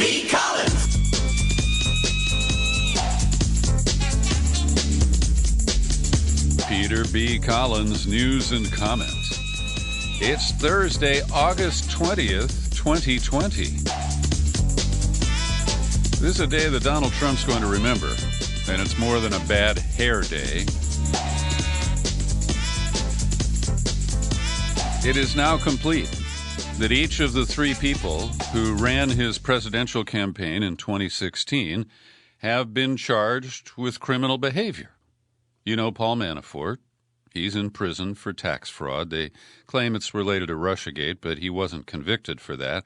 B. Collins. Peter B. Collins, news and comments. It's Thursday, August 20th, 2020. This is a day that Donald Trump's going to remember, and it's more than a bad hair day. It is now complete that each of the three people who ran his presidential campaign in 2016 have been charged with criminal behavior. You know Paul Manafort. He's in prison for tax fraud. They claim it's related to Russiagate, but he wasn't convicted for that.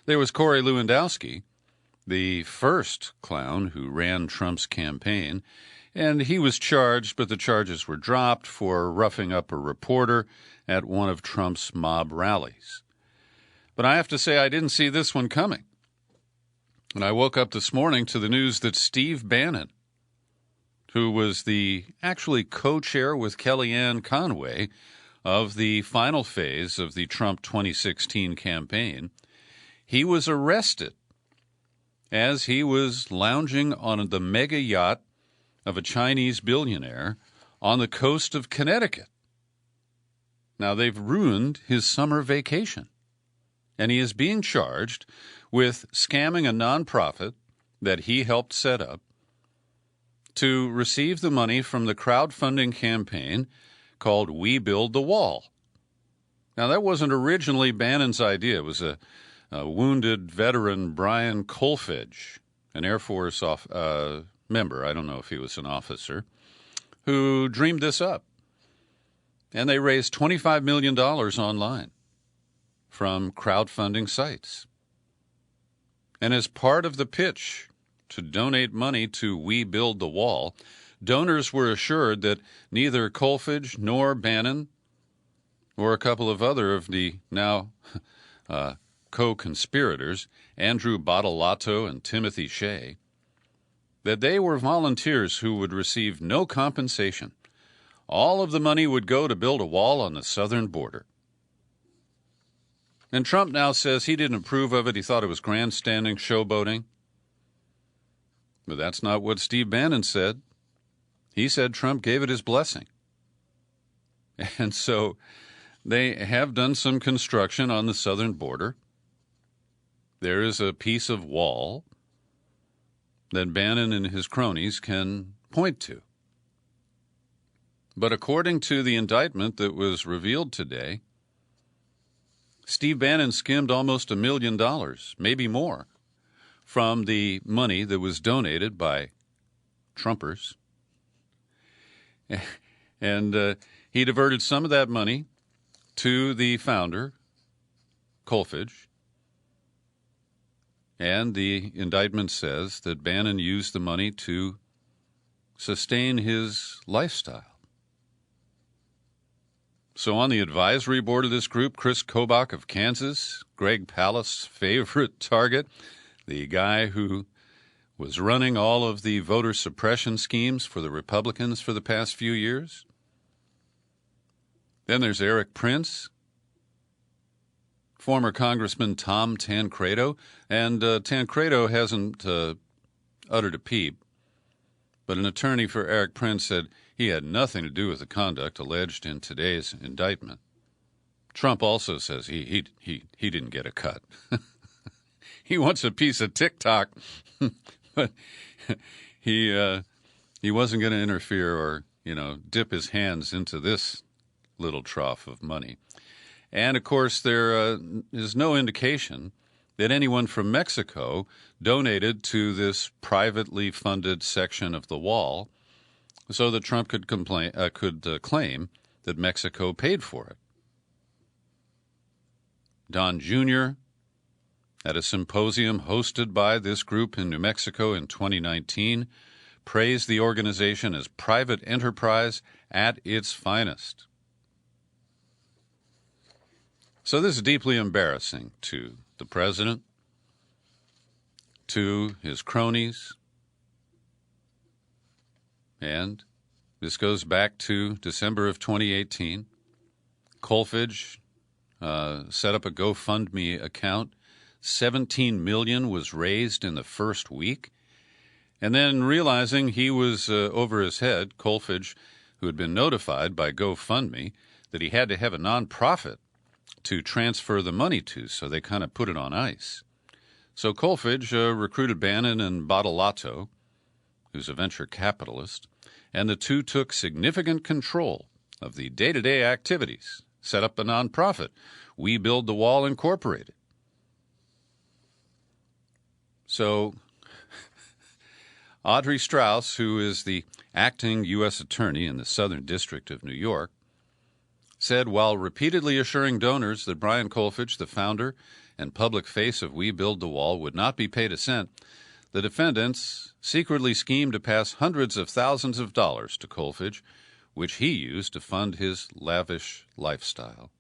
There was Corey Lewandowski, the first clown who ran Trump's campaign, and he was charged, but the charges were dropped for roughing up a reporter at one of Trump's mob rallies. But I have to say I didn't see this one coming. And I woke up this morning to the news that Steve Bannon, who was the actually co-chair with Kellyanne Conway of the final phase of the Trump 2016 campaign, he was arrested as he was lounging on the mega yacht of a Chinese billionaire on the coast of Connecticut. Now, they've ruined his summer vacation, and he is being charged with scamming a nonprofit that he helped set up to receive the money from the crowdfunding campaign called We Build the Wall. Now, that wasn't originally Bannon's idea. It was a wounded veteran, Brian Kolfage, an Air Force member, I don't know if he was an officer, who dreamed this up. And they raised $25 million online from crowdfunding sites. And as part of the pitch to donate money to We Build the Wall, donors were assured that neither Kolfage nor Bannon or a couple of other of the now co-conspirators, Andrew Bottolato and Timothy Shea, that they were volunteers who would receive no compensation. All of the money would go to build a wall on the southern border. And Trump now says he didn't approve of it. He thought it was grandstanding, showboating. But that's not what Steve Bannon said. He said Trump gave it his blessing. And so they have done some construction on the southern border. There is a piece of wall that Bannon and his cronies can point to. But according to the indictment that was revealed today, Steve Bannon skimmed almost $1 million, maybe more, from the money that was donated by Trumpers. And he diverted some of that money to the founder, Kolfage. And the indictment says that Bannon used the money to sustain his lifestyle. So on the advisory board of this group, Chris Kobach of Kansas, Greg Palast's favorite target, the guy who was running all of the voter suppression schemes for the Republicans for the past few years. Then there's Eric Prince, former Congressman Tom Tancredo, and Tancredo hasn't uttered a peep, but an attorney for Eric Prince said he had nothing to do with the conduct alleged in today's indictment. Trump also says he didn't get a cut. He wants a piece of TikTok, but he wasn't going to interfere or dip his hands into this little trough of money. And of course, there is no indication that anyone from Mexico donated to this privately funded section of the wall, so that Trump could claim that Mexico paid for it. Don Jr., at a symposium hosted by this group in New Mexico in 2019, praised the organization as private enterprise at its finest. So this is deeply embarrassing to the president, to his cronies, and this goes back to December of 2018. Kolfage set up a GoFundMe account $17 million was raised in the first week. And then realizing he was over his head, Kolfage, who had been notified by GoFundMe that he had to have a nonprofit to transfer the money to, so they kind of put it on ice. So Kolfage recruited Bannon and Bottolato, who's a venture capitalist, and the two took significant control of the day-to-day activities, set up a nonprofit, We Build the Wall Incorporated. So Audrey Strauss, who is the acting U.S. attorney in the Southern District of New York, said while repeatedly assuring donors that Brian Kolfage, the founder and public face of We Build the Wall, would not be paid a cent, the defendants secretly schemed to pass hundreds of thousands of dollars to Kolfage, which he used to fund his lavish lifestyle.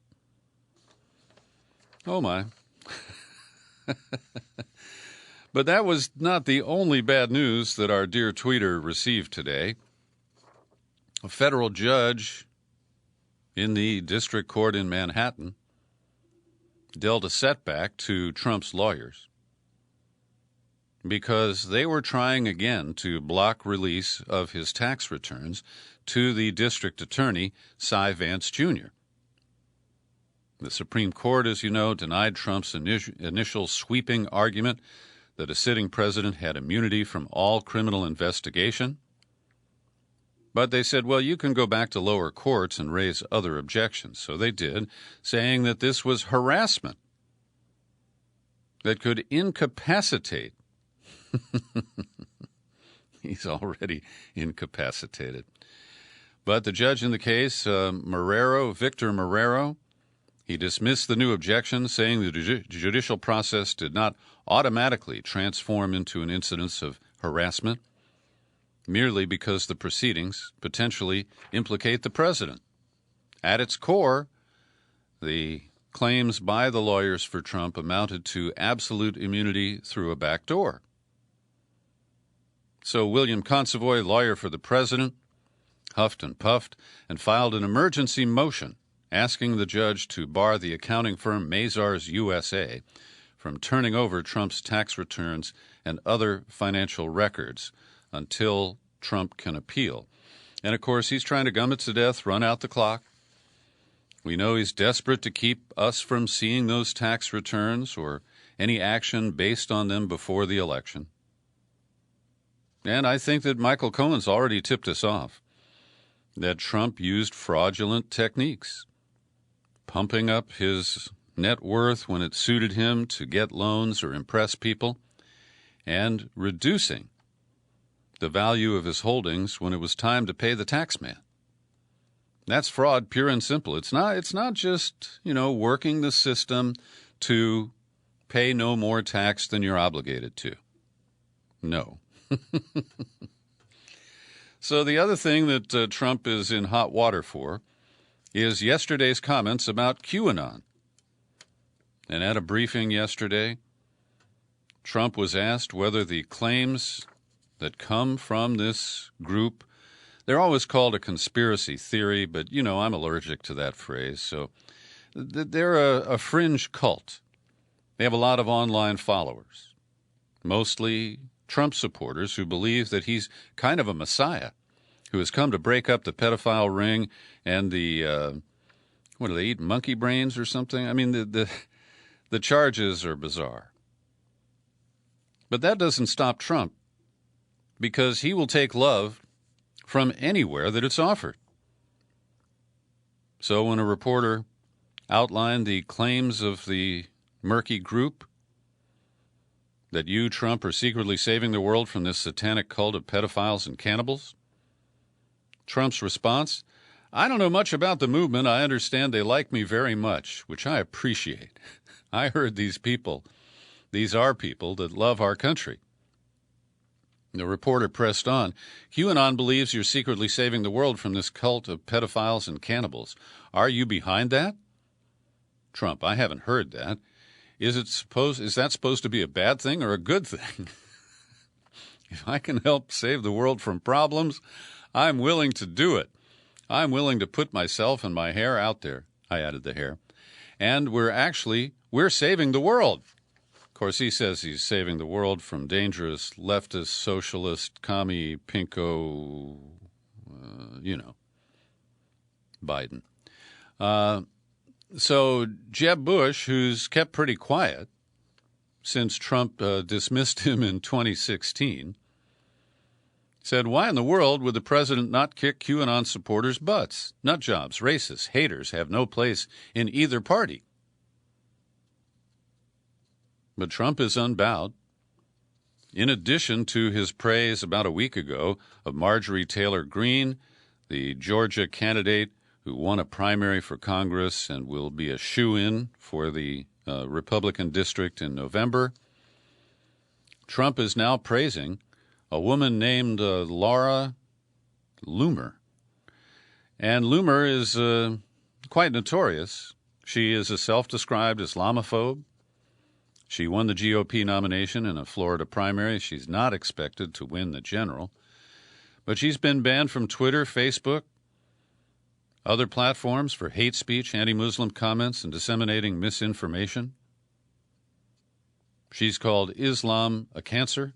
Oh, my. But that was not the only bad news that our dear tweeter received today. A federal judge in the district court in Manhattan dealt a setback to Trump's lawyers because they were trying again to block release of his tax returns to the district attorney, Cy Vance Jr. The Supreme Court, as you know, denied Trump's initial sweeping argument that a sitting president had immunity from all criminal investigation. But they said, well, you can go back to lower courts and raise other objections. So they did, saying that this was harassment that could incapacitate. He's already incapacitated. But the judge in the case, Victor Marrero, he dismissed the new objection, saying the judicial process did not automatically transform into an incidence of harassment, merely because the proceedings potentially implicate the president. At its core, the claims by the lawyers for Trump amounted to absolute immunity through a back door. So William Consovoy, lawyer for the president, huffed and puffed and filed an emergency motion asking the judge to bar the accounting firm Mazars USA from turning over Trump's tax returns and other financial records until Trump can appeal. And, of course, he's trying to gum it to death, run out the clock. We know he's desperate to keep us from seeing those tax returns or any action based on them before the election. And I think that Michael Cohen's already tipped us off that Trump used fraudulent techniques, pumping up his net worth when it suited him to get loans or impress people, and reducing the value of his holdings when it was time to pay the tax man. That's fraud, pure and simple. It's not just, working the system to pay no more tax than you're obligated to. No. So the other thing that Trump is in hot water for is yesterday's comments about QAnon. And at a briefing yesterday, Trump was asked whether the claims that come from this group, they're always called a conspiracy theory, but, I'm allergic to that phrase. So they're a fringe cult. They have a lot of online followers, mostly Trump supporters who believe that he's kind of a messiah who has come to break up the pedophile ring and the, what do they eat, monkey brains or something? I mean, the charges are bizarre. But that doesn't stop Trump, because he will take love from anywhere that it's offered. So when a reporter outlined the claims of the murky group that you, Trump, are secretly saving the world from this satanic cult of pedophiles and cannibals, Trump's response, I don't know much about the movement. I understand they like me very much, which I appreciate. I heard these are people that love our country. The reporter pressed on, QAnon believes you're secretly saving the world from this cult of pedophiles and cannibals. Are you behind that? Trump, I haven't heard that. Is that supposed to be a bad thing or a good thing? If I can help save the world from problems, I'm willing to do it. I'm willing to put myself and my hair out there. I added the hair. And we're saving the world. course, he says he's saving the world from dangerous leftist, socialist, commie, pinko, Biden. So Jeb Bush, who's kept pretty quiet since Trump dismissed him in 2016, said, "Why in the world would the president not kick QAnon supporters' butts? Nut jobs, racists, haters have no place in either party." But Trump is unbowed. In addition to his praise about a week ago of Marjorie Taylor Greene, the Georgia candidate who won a primary for Congress and will be a shoo-in for the Republican district in November, Trump is now praising a woman named Laura Loomer. And Loomer is quite notorious. She is a self-described Islamophobe. She won the GOP nomination in a Florida primary. She's not expected to win the general. But she's been banned from Twitter, Facebook, other platforms for hate speech, anti-Muslim comments, and disseminating misinformation. She's called Islam a cancer.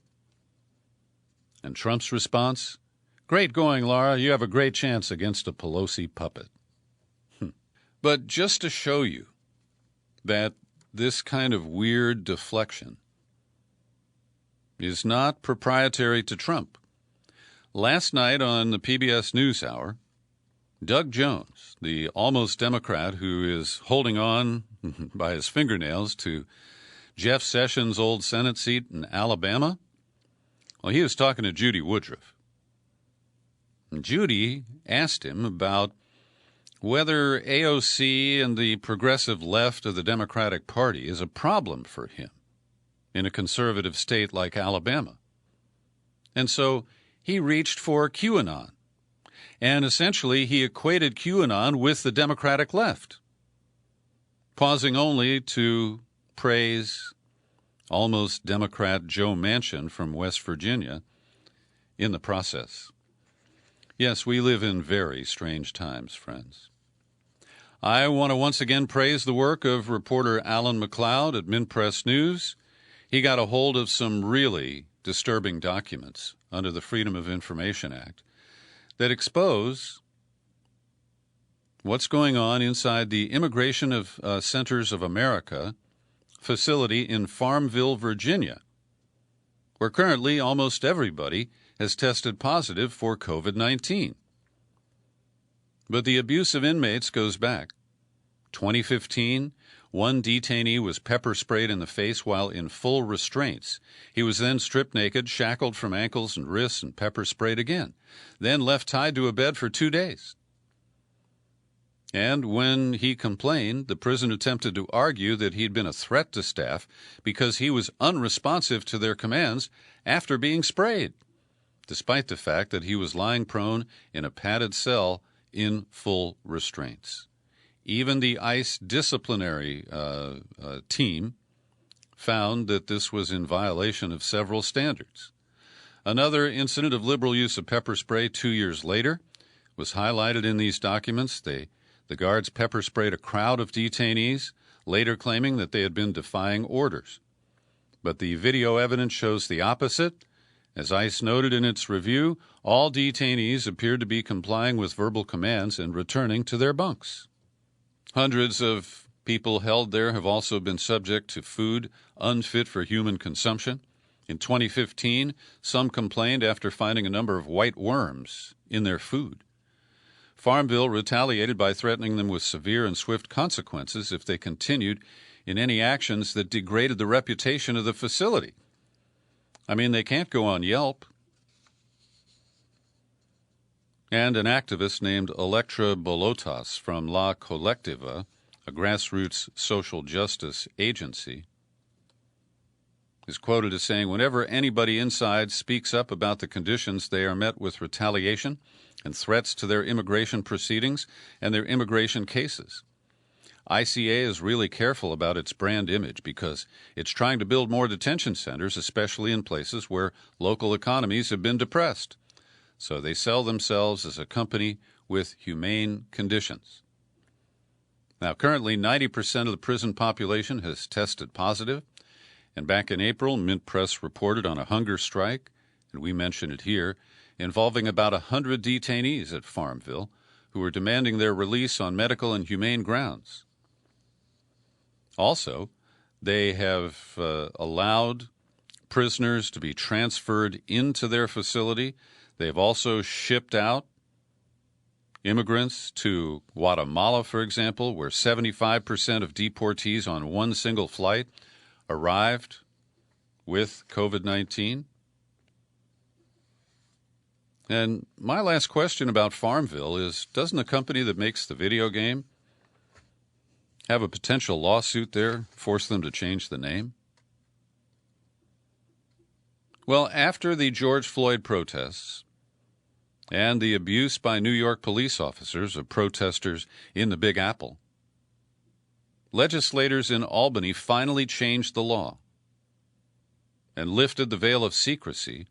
And Trump's response, "Great going, Laura. You have a great chance against a Pelosi puppet." But just to show you that this kind of weird deflection is not proprietary to Trump. Last night on the PBS NewsHour, Doug Jones, the almost Democrat who is holding on by his fingernails to Jeff Sessions' old Senate seat in Alabama, well, he was talking to Judy Woodruff. And Judy asked him about whether AOC and the progressive left of the Democratic Party is a problem for him in a conservative state like Alabama. And so he reached for QAnon. And essentially he equated QAnon with the Democratic left, pausing only to praise almost Democrat Joe Manchin from West Virginia in the process. Yes, we live in very strange times, friends. I want to once again praise the work of reporter Alan McLeod at Minpress News. He got a hold of some really disturbing documents under the Freedom of Information Act that expose what's going on inside the Immigration of Centers of America facility in Farmville, Virginia, where currently almost everybody has tested positive for COVID-19. But the abuse of inmates goes back. 2015, one detainee was pepper sprayed in the face while in full restraints. He was then stripped naked, shackled from ankles and wrists, and pepper sprayed again, then left tied to a bed for 2 days. And when he complained, the prison attempted to argue that he'd been a threat to staff because he was unresponsive to their commands after being sprayed, despite the fact that he was lying prone in a padded cell in full restraints. Even the ICE disciplinary team found that this was in violation of several standards. Another incident of liberal use of pepper spray 2 years later was highlighted in these documents. The guards pepper sprayed a crowd of detainees, later claiming that they had been defying orders. But the video evidence shows the opposite. As ICE noted in its review, all detainees appeared to be complying with verbal commands and returning to their bunks. Hundreds of people held there have also been subject to food unfit for human consumption. In 2015, some complained after finding a number of white worms in their food. Farmville retaliated by threatening them with severe and swift consequences if they continued in any actions that degraded the reputation of the facility. I mean, they can't go on Yelp. And an activist named Electra Bolotas from La Colectiva, a grassroots social justice agency, is quoted as saying, "Whenever anybody inside speaks up about the conditions, they are met with retaliation and threats to their immigration proceedings and their immigration cases. ICA is really careful about its brand image because it's trying to build more detention centers, especially in places where local economies have been depressed. So they sell themselves as a company with humane conditions." Now, currently, 90% of the prison population has tested positive, And back in April, Mint Press reported on a hunger strike, and we mention it here, involving about 100 detainees at Farmville who were demanding their release on medical and humane grounds. Also, they have allowed prisoners to be transferred into their facility. They've also shipped out immigrants to Guatemala, for example, where 75% of deportees on one single flight arrived with COVID-19. And my last question about Farmville is, doesn't the company that makes the video game have a potential lawsuit there, force them to change the name? Well, after the George Floyd protests and the abuse by New York police officers of protesters in the Big Apple, legislators in Albany finally changed the law and lifted the veil of secrecy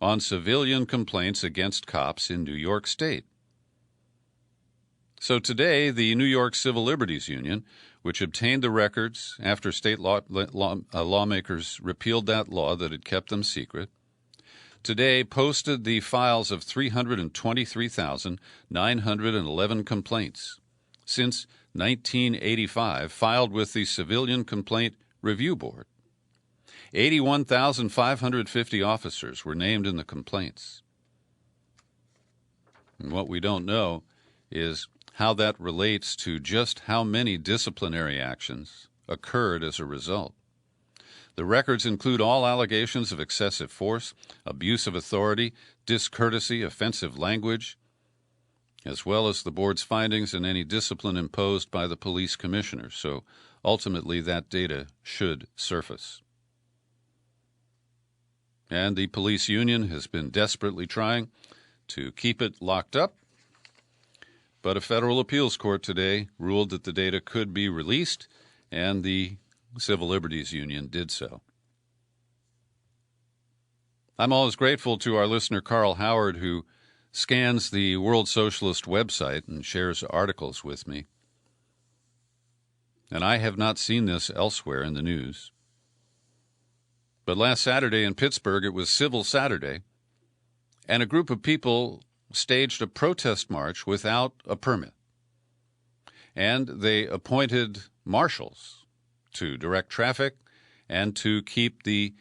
on civilian complaints against cops in New York State. So today, the New York Civil Liberties Union, which obtained the records after state lawmakers repealed that law that had kept them secret, today posted the files of 323,911 complaints since 1985 filed with the Civilian Complaint Review Board. 81,550 officers were named in the complaints. And what we don't know is how that relates to just how many disciplinary actions occurred as a result. The records include all allegations of excessive force, abuse of authority, discourtesy, offensive language, as well as the board's findings and any discipline imposed by the police commissioner. So ultimately that data should surface. And the police union has been desperately trying to keep it locked up, but a federal appeals court today ruled that the data could be released, and the Civil Liberties Union did so. I'm always grateful to our listener Carl Howard, who scans the World Socialist website and shares articles with me. And I have not seen this elsewhere in the news. But last Saturday in Pittsburgh, it was Civil Saturday, and a group of people staged a protest march without a permit. And they appointed marshals to direct traffic and to keep the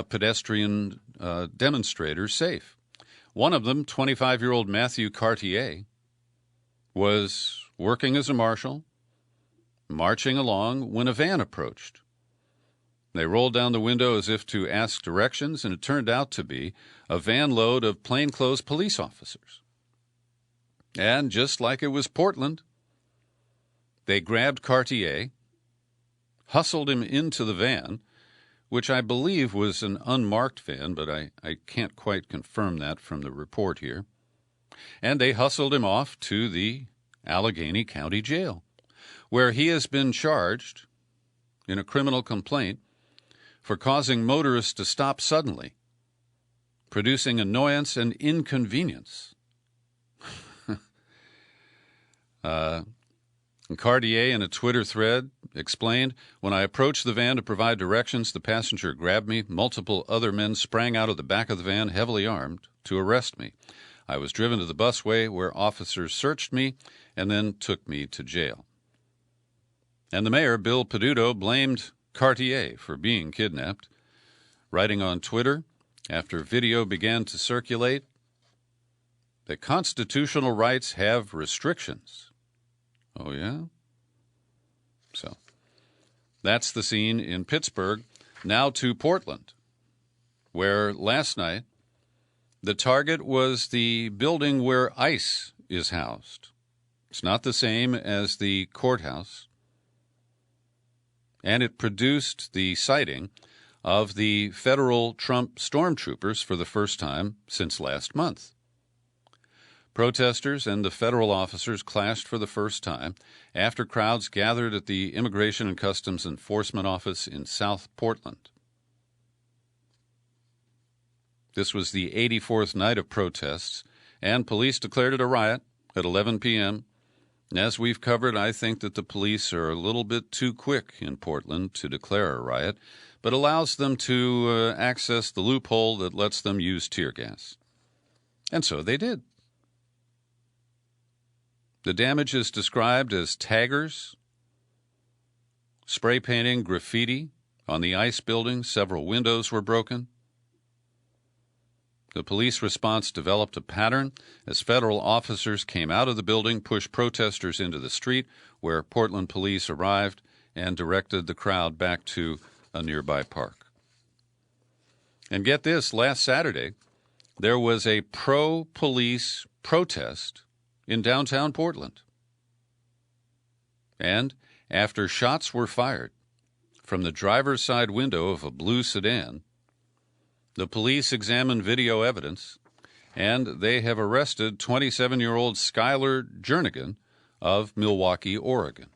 pedestrian demonstrators safe. One of them, 25-year-old Matthew Cartier, was working as a marshal, marching along when a van approached. They rolled down the window as if to ask directions, and it turned out to be a van load of plainclothes police officers. And just like it was Portland, they grabbed Cartier, hustled him into the van, which I believe was an unmarked van, but I can't quite confirm that from the report here. And they hustled him off to the Allegheny County Jail, where he has been charged in a criminal complaint for causing motorists to stop suddenly, producing annoyance and inconvenience. Cartier, in a Twitter thread, explained, "When I approached the van to provide directions, the passenger grabbed me. Multiple other men sprang out of the back of the van, heavily armed, to arrest me. I was driven to the busway where officers searched me and then took me to jail." And the mayor, Bill Peduto, blamed Cartier for being kidnapped, writing on Twitter after video began to circulate that constitutional rights have restrictions. Oh, yeah? So that's the scene in Pittsburgh. Now to Portland, where last night the target was the building where ICE is housed. It's not the same as the courthouse. And it produced the sighting of the federal Trump stormtroopers for the first time since last month. Protesters and the federal officers clashed for the first time after crowds gathered at the Immigration and Customs Enforcement Office in South Portland. This was the 84th night of protests, and police declared it a riot at 11 p.m. As we've covered, I think that the police are a little bit too quick in Portland to declare a riot, but allows them to access the loophole that lets them use tear gas. And so they did. The damage is described as taggers, spray painting, graffiti on the ICE building. Several windows were broken. The police response developed a pattern as federal officers came out of the building, pushed protesters into the street, where Portland police arrived and directed the crowd back to a nearby park. And get this, last Saturday, there was a pro-police protest in downtown Portland. And after shots were fired from the driver's side window of a blue sedan, the police examined video evidence, and they have arrested 27-year-old Skylar Jernigan of Milwaukee, Oregon.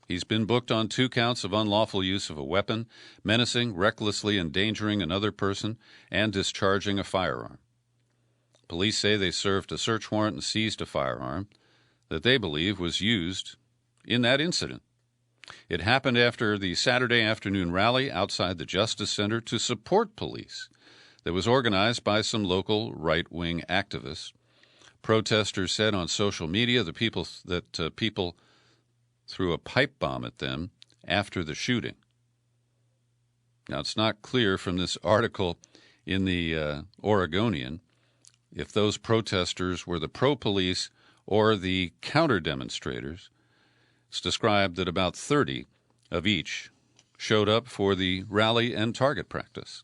He's been booked on 2 counts of unlawful use of a weapon, menacing, recklessly endangering another person, and discharging a firearm. Police say they served a search warrant and seized a firearm that they believe was used in that incident. It happened after the Saturday afternoon rally outside the Justice Center to support police that was organized by some local right-wing activists. Protesters said on social media people threw a pipe bomb at them after the shooting. Now, it's not clear from this article in the Oregonian if those protesters were the pro-police or the counter-demonstrators. It's described that about 30 of each showed up for the rally and target practice.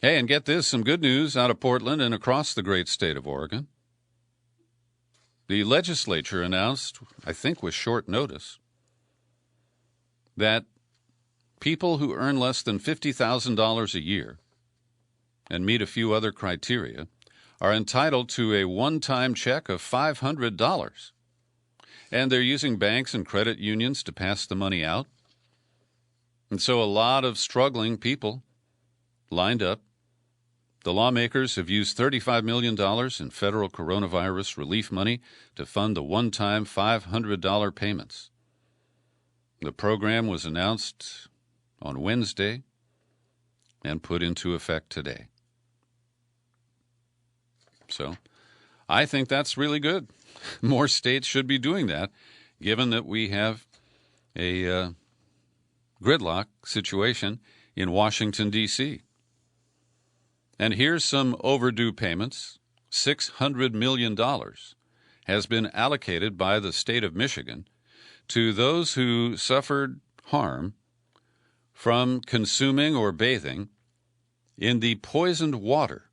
Hey, and get this, some good news out of Portland and across the great state of Oregon. The legislature announced, I think with short notice, that people who earn less than $50,000 a year and meet a few other criteria are entitled to a one-time check of $500. And they're using banks and credit unions to pass the money out. And so a lot of struggling people lined up. The lawmakers have used $35 million in federal coronavirus relief money to fund the one-time $500 payments. The program was announced on Wednesday and put into effect today. So I think that's really good. More states should be doing that, given that we have a gridlock situation in Washington, D.C. And here's some overdue payments. $600 million has been allocated by the state of Michigan to those who suffered harm from consuming or bathing in the poisoned water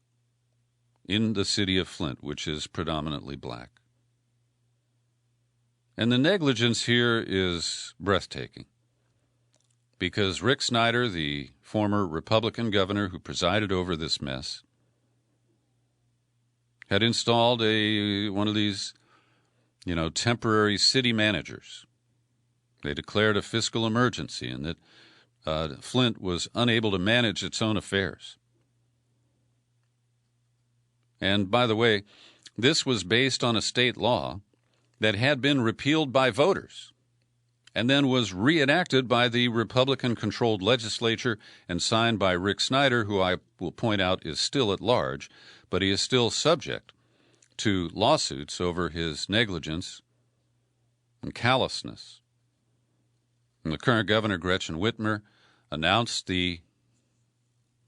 in the city of Flint, which is predominantly black. And the negligence here is breathtaking, because Rick Snyder, the former Republican governor who presided over this mess, had installed one of these, temporary city managers. They declared a fiscal emergency and that Flint was unable to manage its own affairs. And by the way, this was based on a state law that had been repealed by voters and then was reenacted by the Republican-controlled legislature and signed by Rick Snyder, who I will point out is still at large, but he is still subject to lawsuits over his negligence and callousness. And the current governor, Gretchen Whitmer, announced the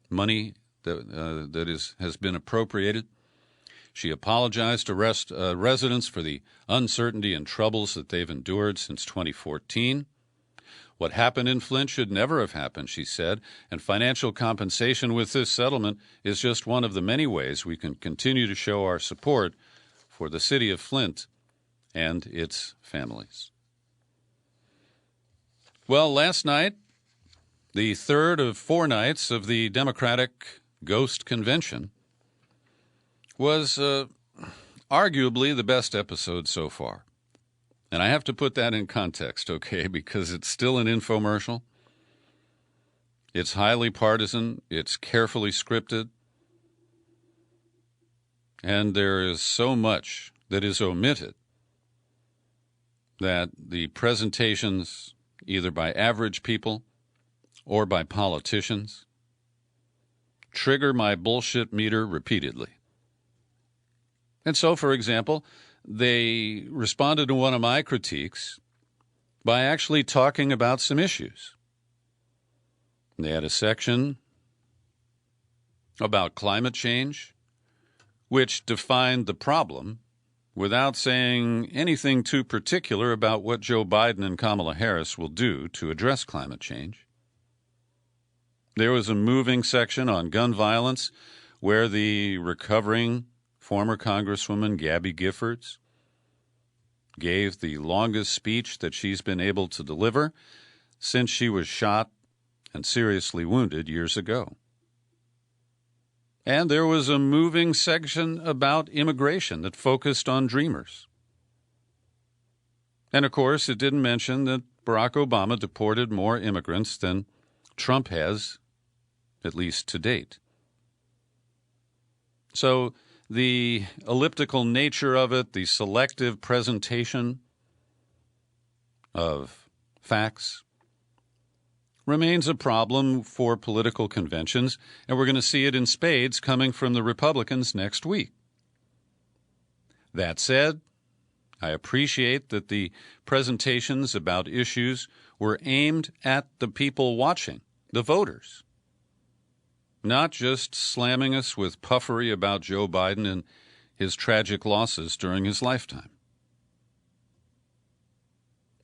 money that has been appropriated. She apologized to residents for the uncertainty and troubles that they've endured since 2014. What happened in Flint should never have happened, she said, and financial compensation with this settlement is just one of the many ways we can continue to show our support for the city of Flint and its families. Well, last night, the third of 4 nights of the Democratic Ghost Convention, was arguably the best episode so far. And I have to put that in context, okay, because it's still an infomercial. It's highly partisan. It's carefully scripted. And there is so much that is omitted that the presentations, either by average people or by politicians, trigger my bullshit meter repeatedly. And so, for example, they responded to one of my critiques by actually talking about some issues. They had a section about climate change, which defined the problem without saying anything too particular about what Joe Biden and Kamala Harris will do to address climate change. There was a moving section on gun violence where the recovering former Congresswoman Gabby Giffords gave the longest speech that she's been able to deliver since she was shot and seriously wounded years ago. And there was a moving section about immigration that focused on dreamers. And, of course, it didn't mention that Barack Obama deported more immigrants than Trump has, at least to date. So the elliptical nature of it, the selective presentation of facts, remains a problem for political conventions, and we're going to see it in spades coming from the Republicans next week. That said, I appreciate that the presentations about issues were aimed at the people watching, the voters, not just slamming us with puffery about Joe Biden and his tragic losses during his lifetime.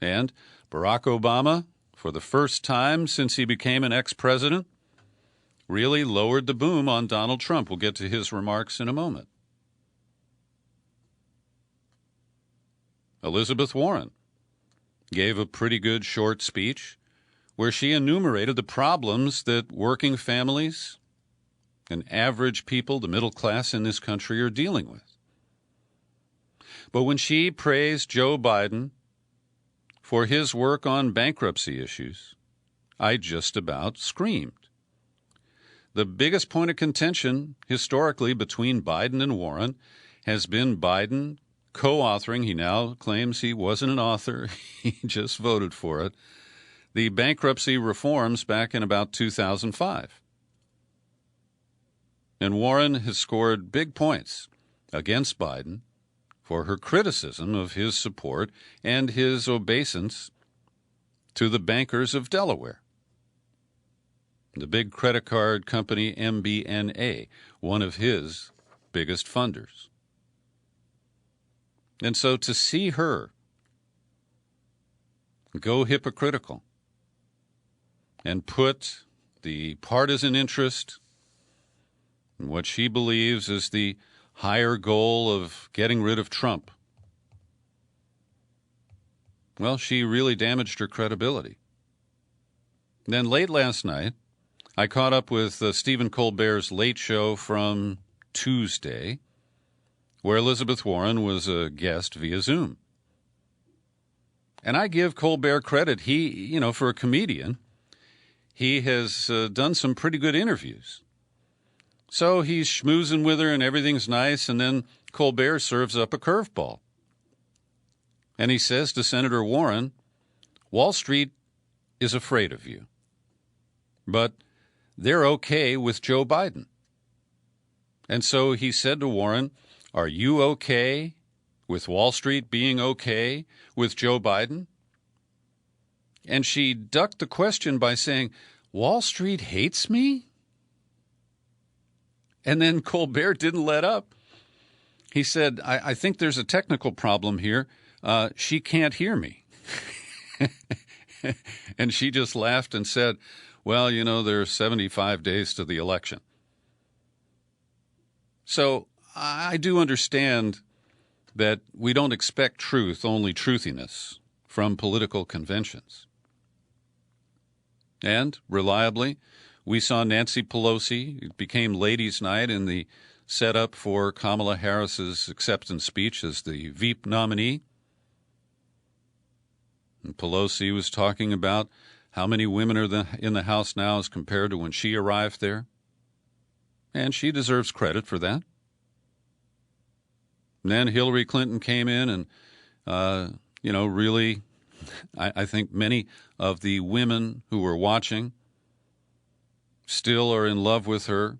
And Barack Obama, for the first time since he became an ex-president, really lowered the boom on Donald Trump. We'll get to his remarks in a moment. Elizabeth Warren gave a pretty good short speech where she enumerated the problems that working families and average people, the middle class in this country, are dealing with. But when she praised Joe Biden for his work on bankruptcy issues, I just about screamed. The biggest point of contention historically between Biden and Warren has been Biden co-authoring, he now claims he wasn't an author, he just voted for it, the bankruptcy reforms back in about 2005. And Warren has scored big points against Biden for her criticism of his support and his obeisance to the bankers of Delaware. The big credit card company MBNA, one of his biggest funders. And so to see her go hypocritical and put the partisan interest in what she believes is the higher goal of getting rid of Trump, well, she really damaged her credibility. Then late last night, I caught up with Stephen Colbert's Late Show from Tuesday, where Elizabeth Warren was a guest via Zoom. And I give Colbert credit. He, for a comedian, he has done some pretty good interviews. So he's schmoozing with her and everything's nice, and then Colbert serves up a curveball. And he says to Senator Warren, Wall Street is afraid of you, but they're okay with Joe Biden. And so he said to Warren, are you okay with Wall Street being okay with Joe Biden? And she ducked the question by saying, Wall Street hates me? And then Colbert didn't let up. He said, I think there's a technical problem here. She can't hear me. And she just laughed and said, well, there are 75 days to the election. So I do understand that we don't expect truth, only truthiness from political conventions. And, reliably, we saw Nancy Pelosi. It became ladies' night in the setup for Kamala Harris's acceptance speech as the Veep nominee. And Pelosi was talking about how many women are in the House now as compared to when she arrived there. And she deserves credit for that. And then Hillary Clinton came in and really, I think many of the women who were watching still are in love with her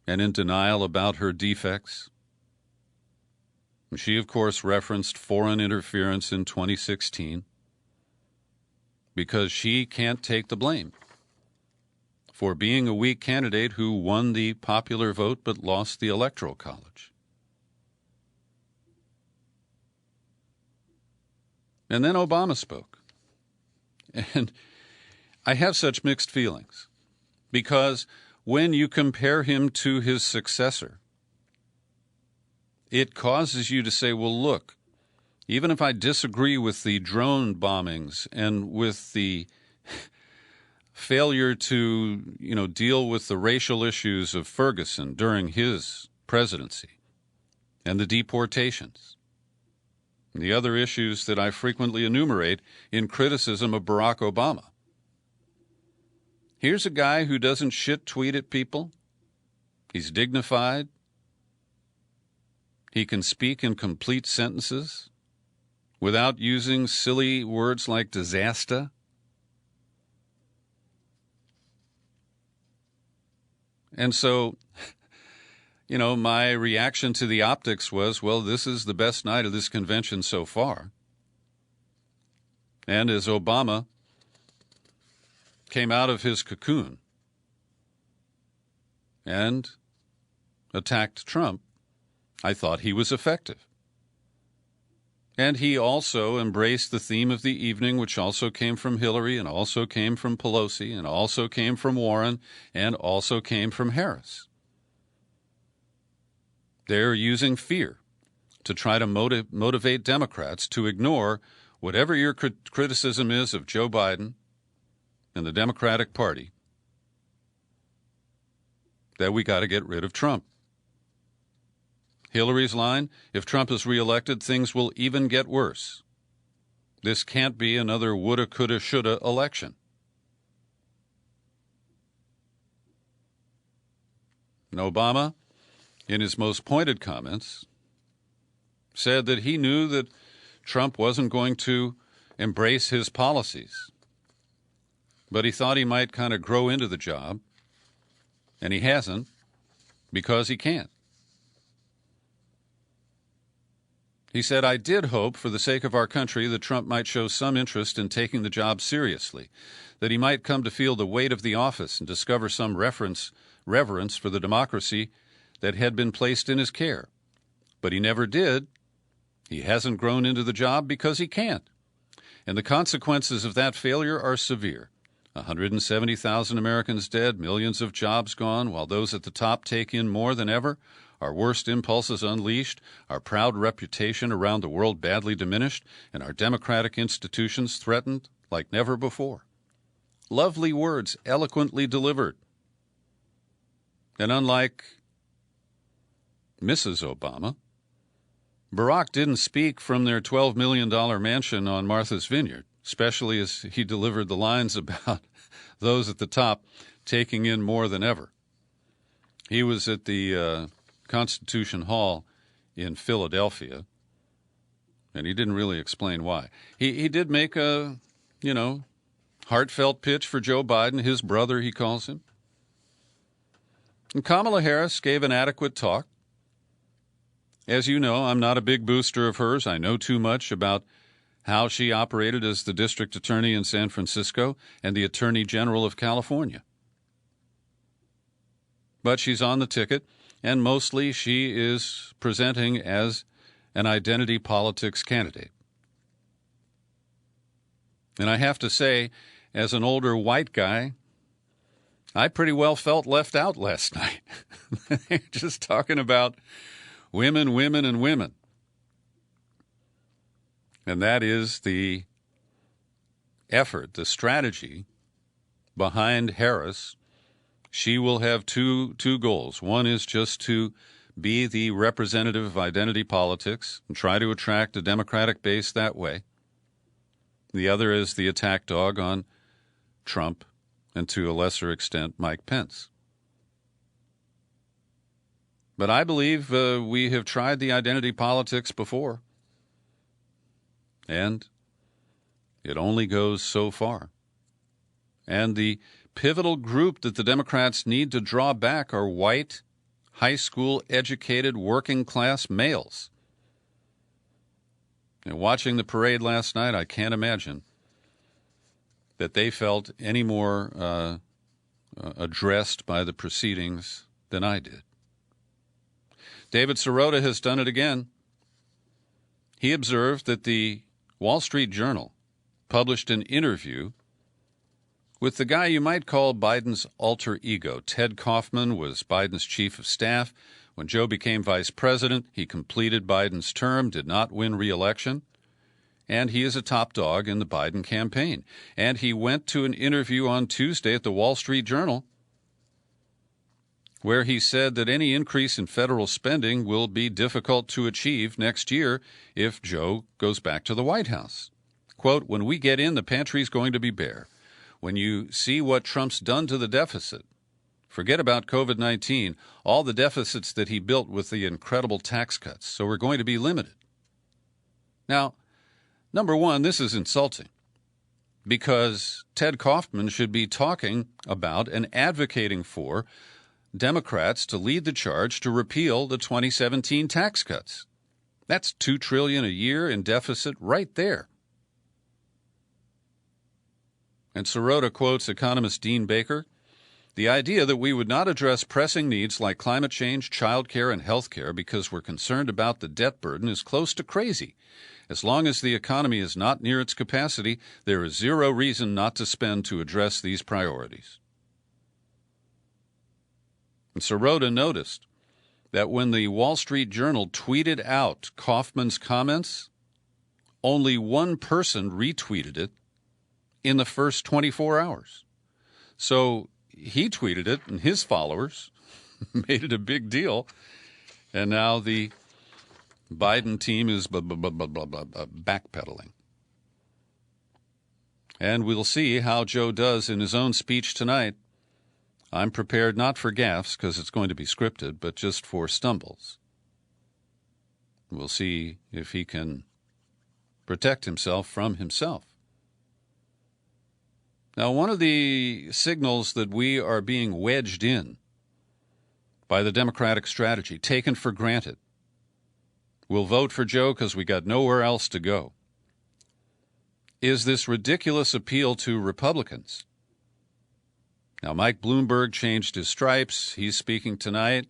and in denial about her defects. She, of course, referenced foreign interference in 2016 because she can't take the blame for being a weak candidate who won the popular vote but lost the Electoral College. And then Obama spoke. And I have such mixed feelings because when you compare him to his successor, it causes you to say, well, look, even if I disagree with the drone bombings and with the failure to, deal with the racial issues of Ferguson during his presidency and the deportations, and the other issues that I frequently enumerate in criticism of Barack Obama. Here's a guy who doesn't shit tweet at people. He's dignified. He can speak in complete sentences without using silly words like disaster. And so, my reaction to the optics was, well, this is the best night of this convention so far. And as Obama came out of his cocoon and attacked Trump, I thought he was effective. And he also embraced the theme of the evening, which also came from Hillary and also came from Pelosi and also came from Warren and also came from Harris. They're using fear to try to motivate Democrats to ignore whatever your criticism is of Joe Biden and the Democratic Party, that we got to get rid of Trump. Hillary's line, if Trump is reelected, things will even get worse. This can't be another woulda, coulda, shoulda election. And Obama, in his most pointed comments, said that he knew that Trump wasn't going to embrace his policies, but he thought he might kind of grow into the job, and he hasn't because he can't. He said, I did hope, for the sake of our country, that Trump might show some interest in taking the job seriously, that he might come to feel the weight of the office and discover some reverence for the democracy that had been placed in his care. But he never did. He hasn't grown into the job because he can't. And the consequences of that failure are severe. 170,000 Americans dead, millions of jobs gone, while those at the top take in more than ever, our worst impulses unleashed, our proud reputation around the world badly diminished, and our democratic institutions threatened like never before. Lovely words, eloquently delivered. And unlike Mrs. Obama, Barack didn't speak from their $12 million mansion on Martha's Vineyard, especially as he delivered the lines about those at the top taking in more than ever. He was at the Constitution Hall in Philadelphia, and he didn't really explain why. He did make a, heartfelt pitch for Joe Biden, his brother, he calls him. And Kamala Harris gave an adequate talk. As you know, I'm not a big booster of hers. I know too much about how she operated as the district attorney in San Francisco and the attorney general of California. But she's on the ticket, and mostly she is presenting as an identity politics candidate. And I have to say, as an older white guy, I pretty well felt left out last night. Just talking about women, women, and women. And that is the effort, the strategy behind Harris. She will have two goals. One is just to be the representative of identity politics and try to attract a Democratic base that way. The other is the attack dog on Trump and, to a lesser extent, Mike Pence. But I believe we have tried the identity politics before. And it only goes so far. And the pivotal group that the Democrats need to draw back are white, high school educated, working class males. And watching the parade last night, I can't imagine that they felt any more addressed by the proceedings than I did. David Sirota has done it again. He observed that the Wall Street Journal published an interview with the guy you might call Biden's alter ego. Ted Kaufman was Biden's chief of staff. When Joe became vice president, he completed Biden's term, did not win re-election, and he is a top dog in the Biden campaign. And he went to an interview on Tuesday at the Wall Street Journal where he said that any increase in federal spending will be difficult to achieve next year if Joe goes back to the White House. Quote, when we get in, the pantry's going to be bare. When you see what Trump's done to the deficit, forget about COVID-19, all the deficits that he built with the incredible tax cuts. So we're going to be limited. Now, number one, this is insulting because Ted Kaufman should be talking about and advocating for Democrats to lead the charge to repeal the 2017 tax cuts. That's $2 trillion a year in deficit right there. And Sirota quotes economist Dean Baker, the idea that we would not address pressing needs like climate change, child care, and health care because we're concerned about the debt burden is close to crazy. As long as the economy is not near its capacity, there is zero reason not to spend to address these priorities. And Sirota noticed that when the Wall Street Journal tweeted out Kaufman's comments, only one person retweeted it in the first 24 hours. So he tweeted it, and his followers made it a big deal. And now the Biden team is backpedaling. And we'll see how Joe does in his own speech tonight. I'm prepared not for gaffes, because it's going to be scripted, but just for stumbles. We'll see if he can protect himself from himself. Now, one of the signals that we are being wedged in by the Democratic strategy, taken for granted, we'll vote for Joe because we got nowhere else to go, is this ridiculous appeal to Republicans. Now, Mike Bloomberg changed his stripes. He's speaking tonight.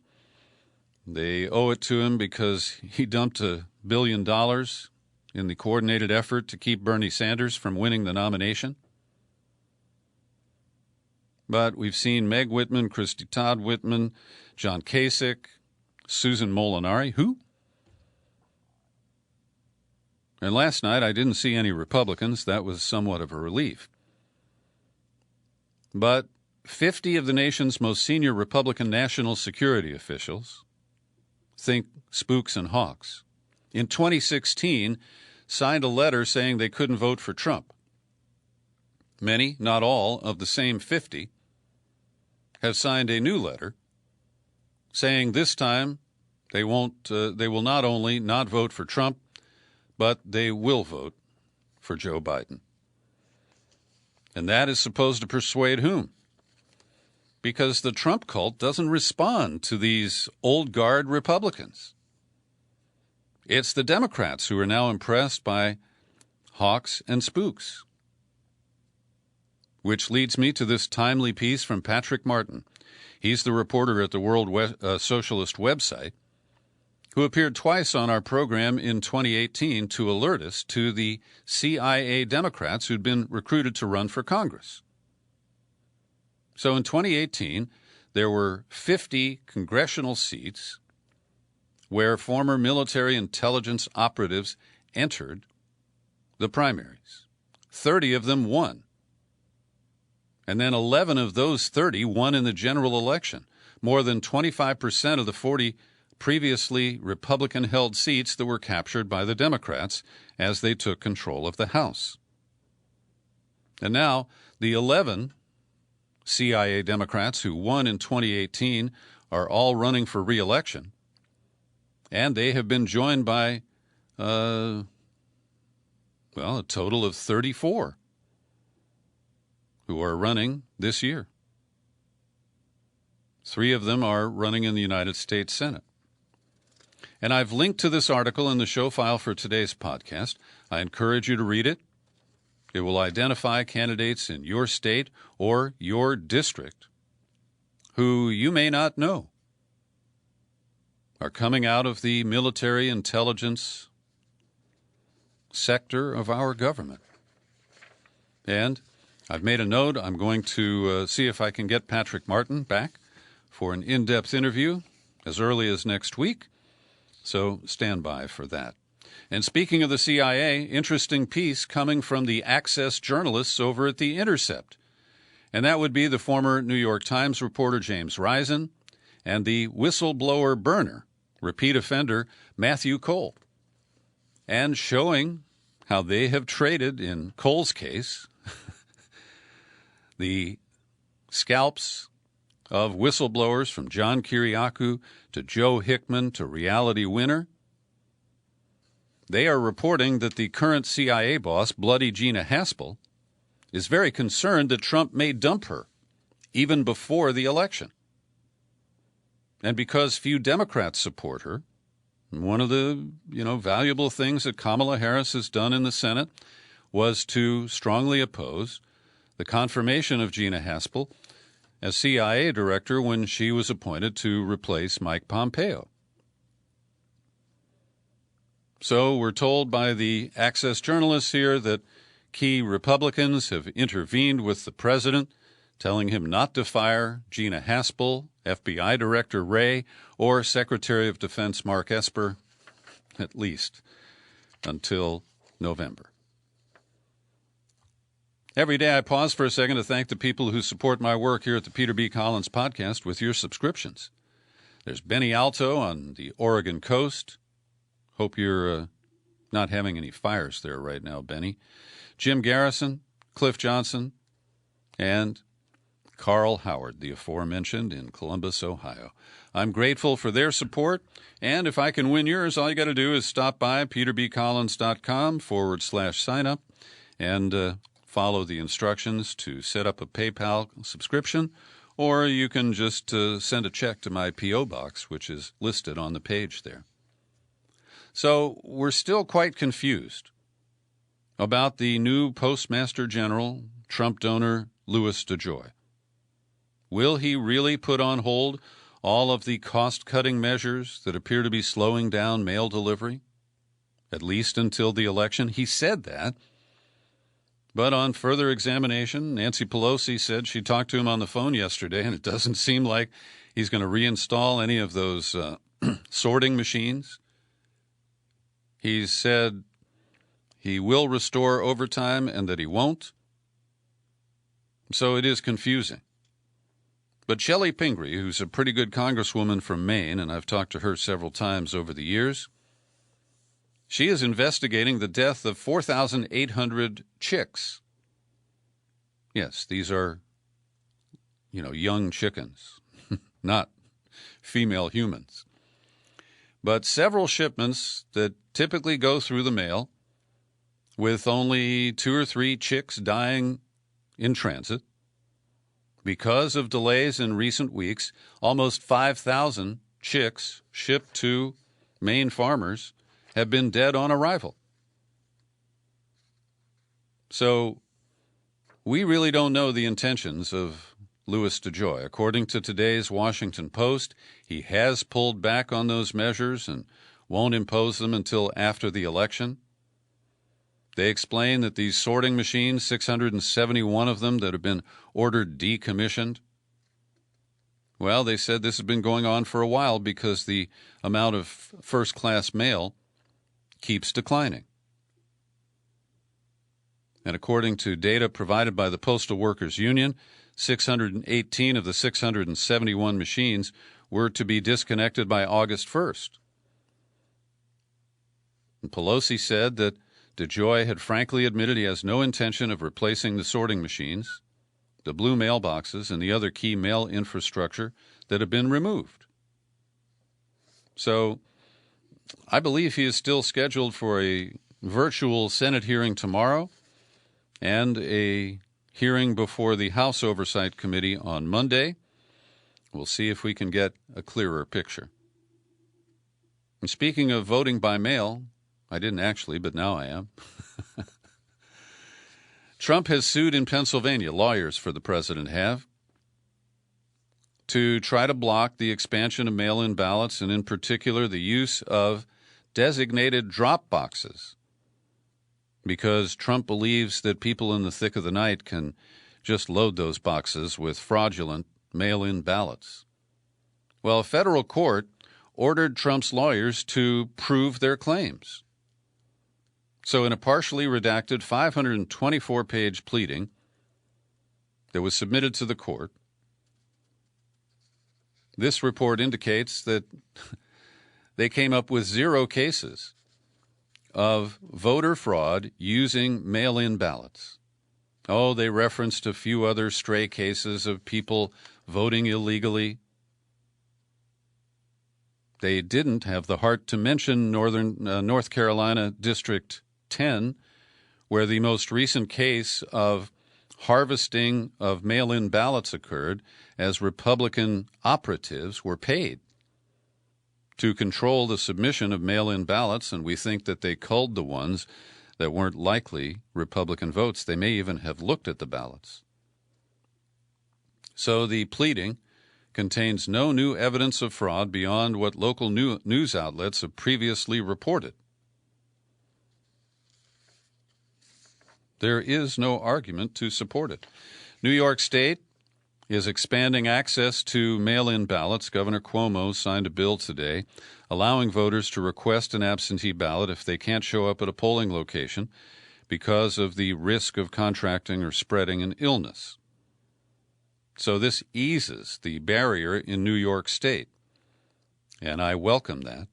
They owe it to him because he dumped $1 billion in the coordinated effort to keep Bernie Sanders from winning the nomination. But we've seen Meg Whitman, Christy Todd Whitman, John Kasich, Susan Molinari. Who? And last night I didn't see any Republicans. That was somewhat of a relief. But 50 of the nation's most senior Republican national security officials, think spooks and hawks, in 2016 signed a letter saying they couldn't vote for Trump. Many, not all, of the same 50 have signed a new letter saying this time they will not only not vote for Trump, but they will vote for Joe Biden. And that is supposed to persuade whom? Because the Trump cult doesn't respond to these old guard Republicans. It's the Democrats who are now impressed by hawks and spooks. Which leads me to this timely piece from Patrick Martin. He's the reporter at the World Socialist website who appeared twice on our program in 2018 to alert us to the CIA Democrats who'd been recruited to run for Congress. So in 2018, there were 50 congressional seats where former military intelligence operatives entered the primaries. 30 of them won. And then 11 of those 30 won in the general election, more than 25% of the 40 previously Republican-held seats that were captured by the Democrats as they took control of the House. And now the 11 CIA Democrats who won in 2018 are all running for re-election, and they have been joined by, Well, a total of 34 who are running this year. 3 of them are running in the United States Senate. And I've linked to this article in the show file for today's podcast. I encourage you to read it. It will identify candidates in your state or your district who you may not know are coming out of the military intelligence sector of our government. And I've made a note. I'm going to see if I can get Patrick Martin back for an in-depth interview as early as next week. So stand by for that. And speaking of the CIA, interesting piece coming from the Access journalists over at The Intercept. And that would be the former New York Times reporter James Risen and the whistleblower burner, repeat offender Matthew Cole. And showing how they have traded, in Cole's case, the scalps of whistleblowers from John Kiriakou to Joe Hickman to Reality Winner. They are reporting that the current CIA boss, Bloody Gina Haspel, is very concerned that Trump may dump her even before the election. And because few Democrats support her, one of the, valuable things that Kamala Harris has done in the Senate was to strongly oppose the confirmation of Gina Haspel as CIA director when she was appointed to replace Mike Pompeo. So we're told by the Access journalists here that key Republicans have intervened with the president, telling him not to fire Gina Haspel, FBI Director Wray, or Secretary of Defense Mark Esper, at least until November. Every day I pause for a second to thank the people who support my work here at the Peter B. Collins Podcast with your subscriptions. There's Benny Alto on the Oregon coast. Hope you're not having any fires there right now, Benny. Jim Garrison, Cliff Johnson, and Carl Howard, the aforementioned, in Columbus, Ohio. I'm grateful for their support, and if I can win yours, all you got to do is stop by peterbcollins.com/sign-up and follow the instructions to set up a PayPal subscription, or you can just send a check to my P.O. box, which is listed on the page there. So we're still quite confused about the new Postmaster General, Trump donor Louis DeJoy. Will he really put on hold all of the cost-cutting measures that appear to be slowing down mail delivery, at least until the election? He said that. But on further examination, Nancy Pelosi said she talked to him on the phone yesterday, and it doesn't seem like he's going to reinstall any of those sorting machines. He said he will restore overtime and that he won't. So it is confusing. But Shelley Pingree, who's a pretty good congresswoman from Maine, and I've talked to her several times over the years, she is investigating the death of 4,800 chicks. Yes, these are, young chickens, not female humans. But several shipments that typically go through the mail with only 2 or 3 chicks dying in transit. Because of delays in recent weeks, almost 5,000 chicks shipped to Maine farmers have been dead on arrival. So we really don't know the intentions of Louis DeJoy. According to today's Washington Post, he has pulled back on those measures and won't impose them until after the election. They explain that these sorting machines, 671 of them that have been ordered decommissioned, well, they said this has been going on for a while because the amount of first-class mail keeps declining. And according to data provided by the Postal Workers Union, 618 of the 671 machines were to be disconnected by August 1st. And Pelosi said that DeJoy had frankly admitted he has no intention of replacing the sorting machines, the blue mailboxes, and the other key mail infrastructure that have been removed. So I believe he is still scheduled for a virtual Senate hearing tomorrow and a hearing before the House Oversight Committee on Monday. We'll see if we can get a clearer picture. And speaking of voting by mail, I didn't actually, but now I am. Trump has sued in Pennsylvania, lawyers for the president have, to try to block the expansion of mail-in ballots and in particular the use of designated drop boxes, because Trump believes that people in the thick of the night can just load those boxes with fraudulent mail-in ballots. Well, a federal court ordered Trump's lawyers to prove their claims. So in a partially redacted 524-page pleading that was submitted to the court, this report indicates that they came up with 0 cases of voter fraud using mail-in ballots. Oh, they referenced a few other stray cases of people voting illegally. They didn't have the heart to mention North Carolina District 10, where the most recent case of harvesting of mail-in ballots occurred as Republican operatives were paid to control the submission of mail-in ballots, and we think that they culled the ones that weren't likely Republican votes. They may even have looked at the ballots. So the pleading contains no new evidence of fraud beyond what local news outlets have previously reported. There is no argument to support it. New York State is expanding access to mail-in ballots. Governor Cuomo signed a bill today allowing voters to request an absentee ballot if they can't show up at a polling location because of the risk of contracting or spreading an illness. So this eases the barrier in New York State, and I welcome that.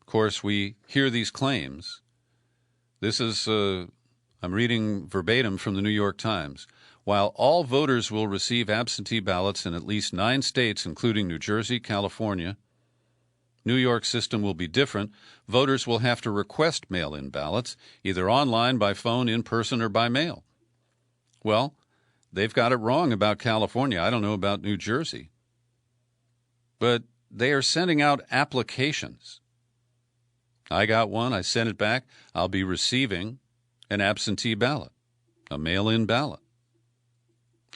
Of course, we hear these claims. This is, I'm reading verbatim from the New York Times. While all voters will receive absentee ballots in at least 9 states, including New Jersey, California, New York's system will be different. Voters will have to request mail-in ballots, either online, by phone, in person, or by mail. Well, they've got it wrong about California. I don't know about New Jersey. But they are sending out applications. I got one. I sent it back. I'll be receiving an absentee ballot, a mail-in ballot.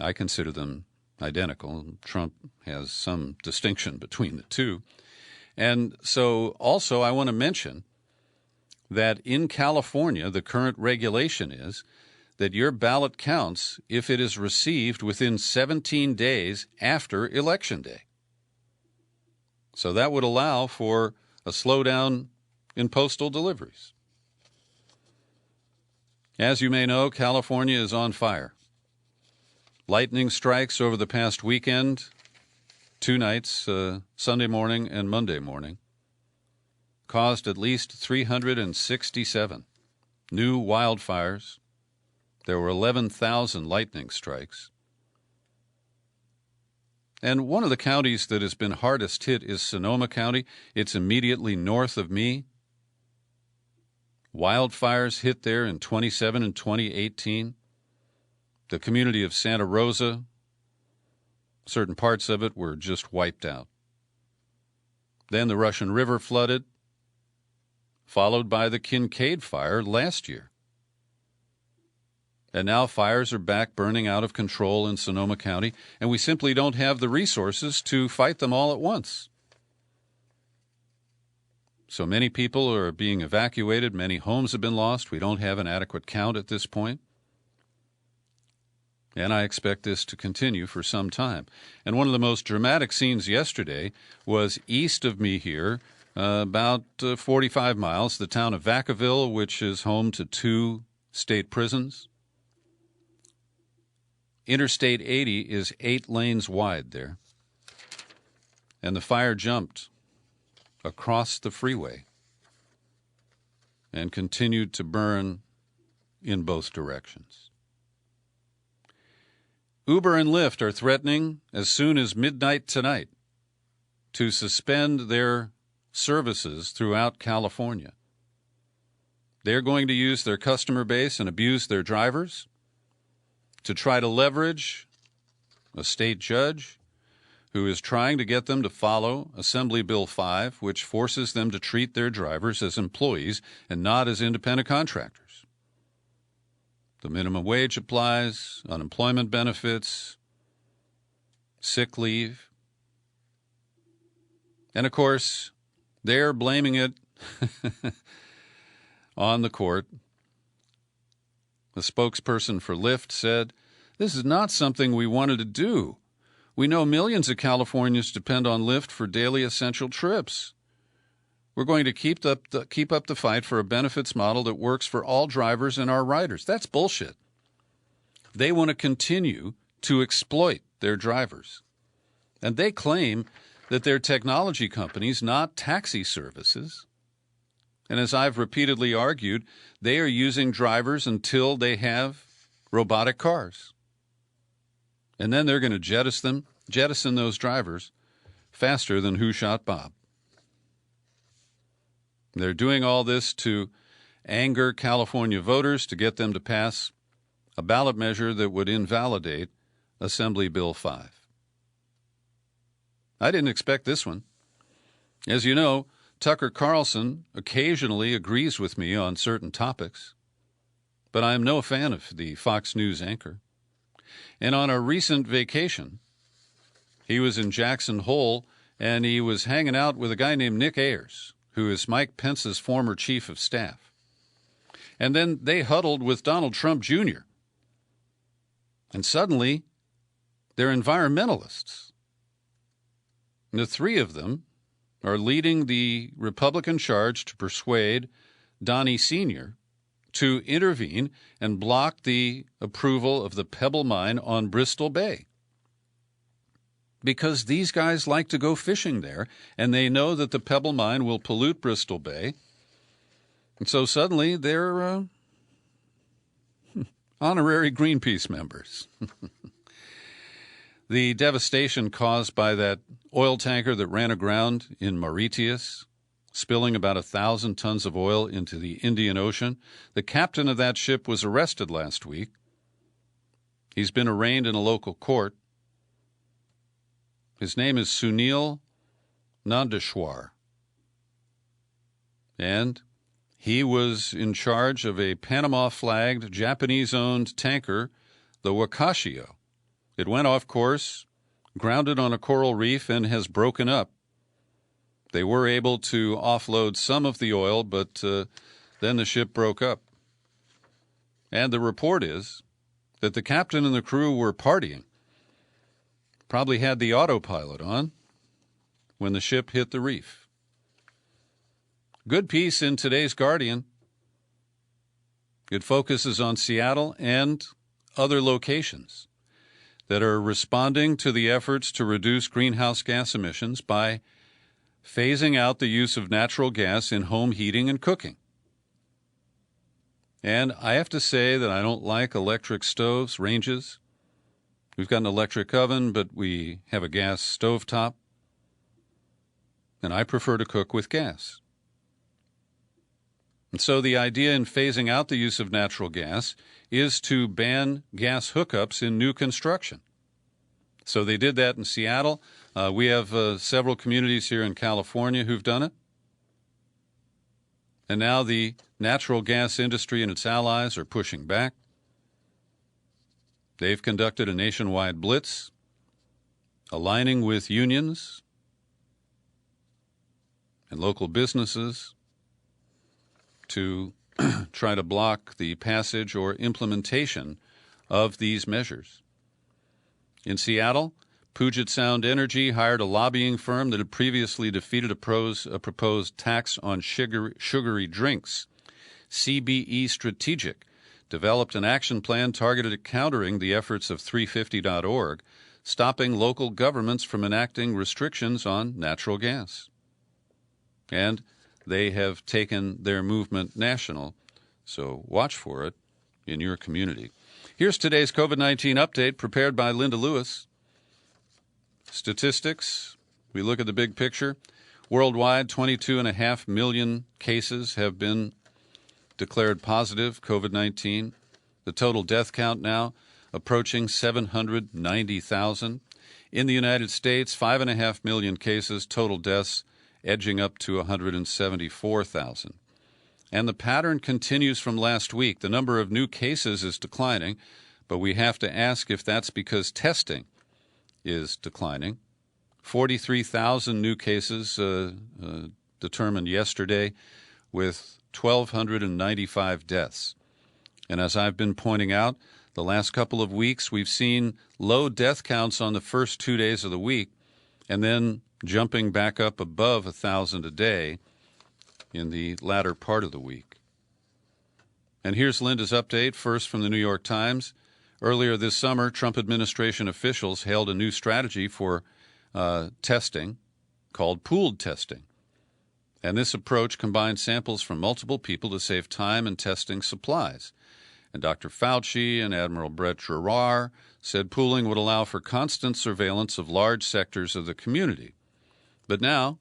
I consider them identical. Trump has some distinction between the two. And so also I want to mention that in California, the current regulation is that your ballot counts if it is received within 17 days after Election Day. So that would allow for a slowdown in postal deliveries. As you may know, California is on fire. Lightning strikes over the past weekend, 2 nights, Sunday morning and Monday morning, caused at least 367 new wildfires. There were 11,000 lightning strikes. And one of the counties that has been hardest hit is Sonoma County. It's immediately north of me. Wildfires hit there in 2017 and 2018. The community of Santa Rosa, certain parts of it were just wiped out. Then the Russian River flooded, followed by the Kincaid fire last year. And now fires are back burning out of control in Sonoma County, and we simply don't have the resources to fight them all at once. So many people are being evacuated. Many homes have been lost. We don't have an adequate count at this point. And I expect this to continue for some time. And one of the most dramatic scenes yesterday was east of me here, about 45 miles, the town of Vacaville, which is home to 2 state prisons. Interstate 80 is 8 lanes wide there. And the fire jumped across the freeway and continued to burn in both directions. Uber and Lyft are threatening as soon as midnight tonight to suspend their services throughout California. They're going to use their customer base and abuse their drivers to try to leverage a state judge who is trying to get them to follow Assembly Bill 5, which forces them to treat their drivers as employees and not as independent contractors. The minimum wage applies, unemployment benefits, sick leave. And, of course, they're blaming it on the court. The spokesperson for Lyft said, "This is not something we wanted to do. We know millions of Californians depend on Lyft for daily essential trips. We're going to keep up the fight for a benefits model that works for all drivers and our riders." That's bullshit. They want to continue to exploit their drivers. And they claim that they're technology companies, not taxi services. And as I've repeatedly argued, they are using drivers until they have robotic cars. And then they're going to jettison those drivers faster than Who Shot Bob. They're doing all this to anger California voters to get them to pass a ballot measure that would invalidate Assembly Bill 5. I didn't expect this one. As you know, Tucker Carlson occasionally agrees with me on certain topics, but I am no fan of the Fox News anchor. And on a recent vacation, he was in Jackson Hole, and he was hanging out with a guy named Nick Ayers, who is Mike Pence's former chief of staff. And then they huddled with Donald Trump Jr. And suddenly, they're environmentalists. And the three of them are leading the Republican charge to persuade Donnie Sr. to intervene and block the approval of the Pebble Mine on Bristol Bay. Because these guys like to go fishing there, and they know that the Pebble Mine will pollute Bristol Bay. And so suddenly they're honorary Greenpeace members. The devastation caused by that oil tanker that ran aground in Mauritius, spilling about 1,000 tons of oil into the Indian Ocean. The captain of that ship was arrested last week. He's been arraigned in a local court. His name is Sunil Nandeshwar. And he was in charge of a Panama-flagged, Japanese-owned tanker, the Wakashio. It went off course, grounded on a coral reef, and has broken up. They were able to offload some of the oil, but then the ship broke up. And the report is that the captain and the crew were partying, probably had the autopilot on when the ship hit the reef. Good piece in today's Guardian. It focuses on Seattle and other locations that are responding to the efforts to reduce greenhouse gas emissions by phasing out the use of natural gas in home heating and cooking. And I have to say that I don't like electric stoves, ranges. We've got an electric oven, but we have a gas stovetop. And I prefer to cook with gas. And so the idea in phasing out the use of natural gas is to ban gas hookups in new construction. So they did that in Seattle. We have several communities here in California who've done it. And now the natural gas industry and its allies are pushing back. They've conducted a nationwide blitz, aligning with unions and local businesses to try to block the passage or implementation of these measures. In Seattle, Puget Sound Energy hired a lobbying firm that had previously defeated a proposed tax on sugary drinks. CBE Strategic developed an action plan targeted at countering the efforts of 350.org, stopping local governments from enacting restrictions on natural gas. And they have taken their movement national, so watch for it in your community. Here's today's COVID-19 update prepared by Linda Lewis. Statistics, we look at the big picture. Worldwide, 22.5 million cases have been declared positive COVID-19. The total death count now approaching 790,000. In the United States, 5.5 million cases, total deaths edging up to 174,000. And the pattern continues from last week. The number of new cases is declining, but we have to ask if that's because testing is declining. 43,000 new cases determined yesterday, with 1,295 deaths. And as I've been pointing out, the last couple of weeks we've seen low death counts on the first 2 days of the week, and then jumping back up above 1,000 a day in the latter part of the week. And here's Linda's update, first from the New York Times. Earlier this summer, Trump administration officials hailed a new strategy for testing called pooled testing. And this approach combines samples from multiple people to save time and testing supplies. And Dr. Fauci and Admiral Brett Giroir said pooling would allow for constant surveillance of large sectors of the community. But now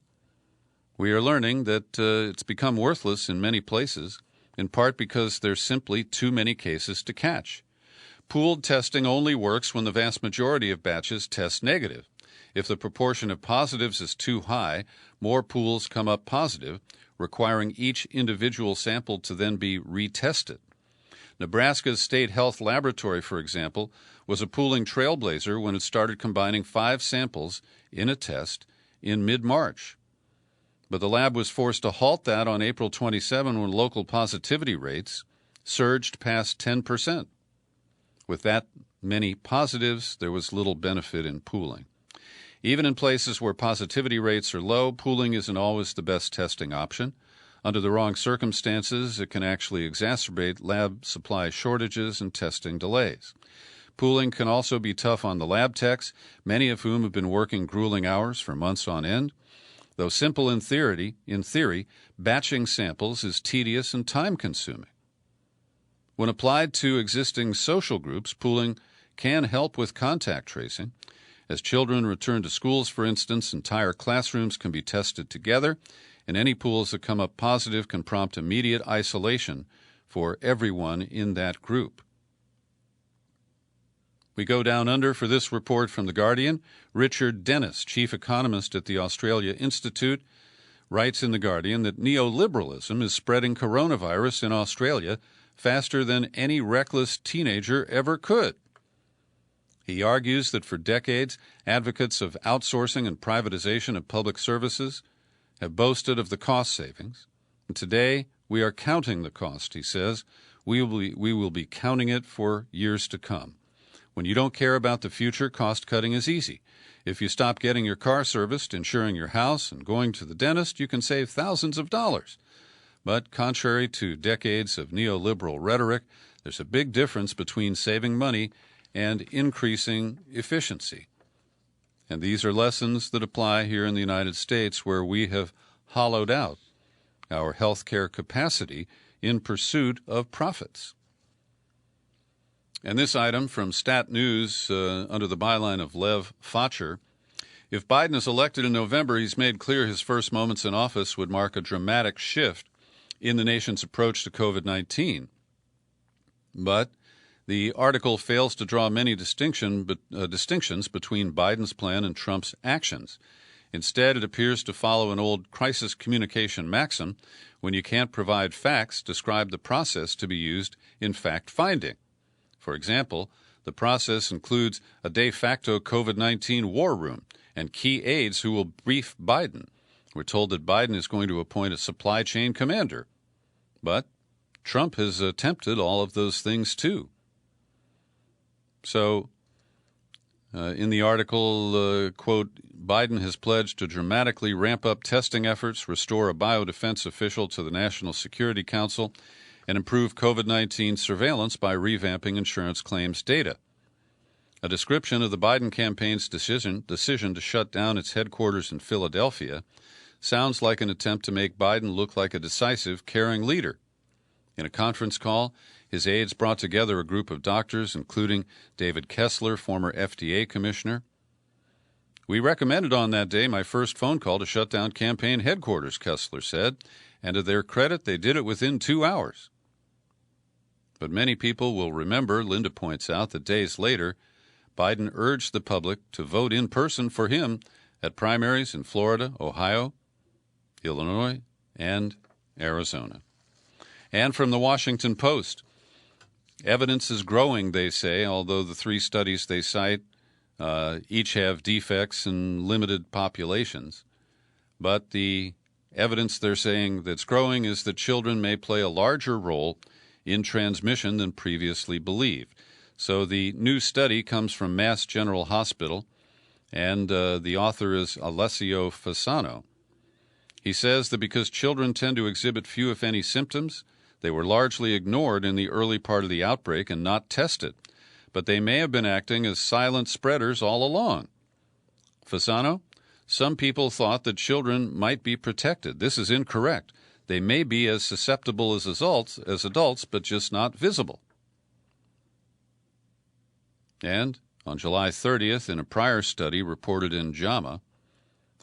we are learning that it's become worthless in many places, in part because there's simply too many cases to catch. Pooled testing only works when the vast majority of batches test negative. If the proportion of positives is too high, more pools come up positive, requiring each individual sample to then be retested. Nebraska's State Health Laboratory, for example, was a pooling trailblazer when it started combining 5 samples in a test in mid-March. But the lab was forced to halt that on April 27 when local positivity rates surged past 10%. With that many positives, there was little benefit in pooling. Even in places where positivity rates are low, pooling isn't always the best testing option. Under the wrong circumstances, it can actually exacerbate lab supply shortages and testing delays. Pooling can also be tough on the lab techs, many of whom have been working grueling hours for months on end. Though simple in theory, batching samples is tedious and time-consuming. When applied to existing social groups, pooling can help with contact tracing. As children return to schools, for instance, entire classrooms can be tested together, and any pools that come up positive can prompt immediate isolation for everyone in that group. We go down under for this report from The Guardian. Richard Dennis, chief economist at the Australia Institute, writes in The Guardian that neoliberalism is spreading coronavirus in Australia faster than any reckless teenager ever could. He argues that for decades, advocates of outsourcing and privatization of public services have boasted of the cost savings. And today, we are counting the cost, he says. We will be counting it for years to come. When you don't care about the future, cost cutting is easy. If you stop getting your car serviced, insuring your house, and going to the dentist, you can save thousands of dollars. But contrary to decades of neoliberal rhetoric, there's a big difference between saving money and increasing efficiency. And these are lessons that apply here in the United States, where we have hollowed out our healthcare capacity in pursuit of profits. And this item from Stat News under the byline of Lev Facher. If Biden is elected in November, he's made clear his first moments in office would mark a dramatic shift in the nation's approach to COVID-19. But the article fails to draw many distinctions between Biden's plan and Trump's actions. Instead, it appears to follow an old crisis communication maxim: when you can't provide facts, describe the process to be used in fact-finding. For example, the process includes a de facto COVID-19 war room and key aides who will brief Biden. We're told that Biden is going to appoint a supply chain commander. But Trump has attempted all of those things too. So, in the article, quote, Biden has pledged to dramatically ramp up testing efforts, restore a biodefense official to the National Security Council, and improve COVID-19 surveillance by revamping insurance claims data. A description of the Biden campaign's decision to shut down its headquarters in Philadelphia sounds like an attempt to make Biden look like a decisive, caring leader. In a conference call, his aides brought together a group of doctors, including David Kessler, former FDA commissioner. We recommended on that day my first phone call to shut down campaign headquarters, Kessler said, and to their credit, they did it within 2 hours. But many people will remember, Linda points out, that days later, Biden urged the public to vote in person for him at primaries in Florida, Ohio, Illinois, and Arizona. And from the Washington Post, evidence is growing, they say, although the 3 studies they cite each have defects in limited populations. But the evidence they're saying that's growing is that children may play a larger role in transmission than previously believed. So the new study comes from Mass General Hospital, and the author is Alessio Fasano. He says that because children tend to exhibit few, if any, symptoms, they were largely ignored in the early part of the outbreak and not tested, but they may have been acting as silent spreaders all along. Fasano, some people thought that children might be protected. This is incorrect. They may be as susceptible as adults, but just not visible. And on July 30th, in a prior study reported in JAMA,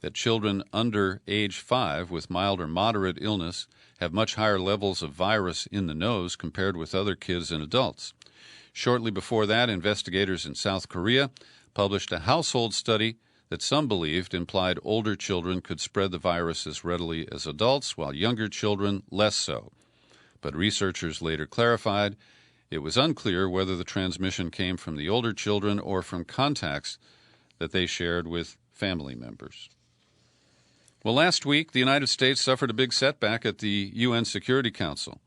that children under age 5 with mild or moderate illness have much higher levels of virus in the nose compared with other kids and adults. Shortly before that, investigators in South Korea published a household study that some believed implied older children could spread the virus as readily as adults, while younger children less so. But researchers later clarified it was unclear whether the transmission came from the older children or from contacts that they shared with family members. Well, last week, the United States suffered a big setback at the UN Security Council.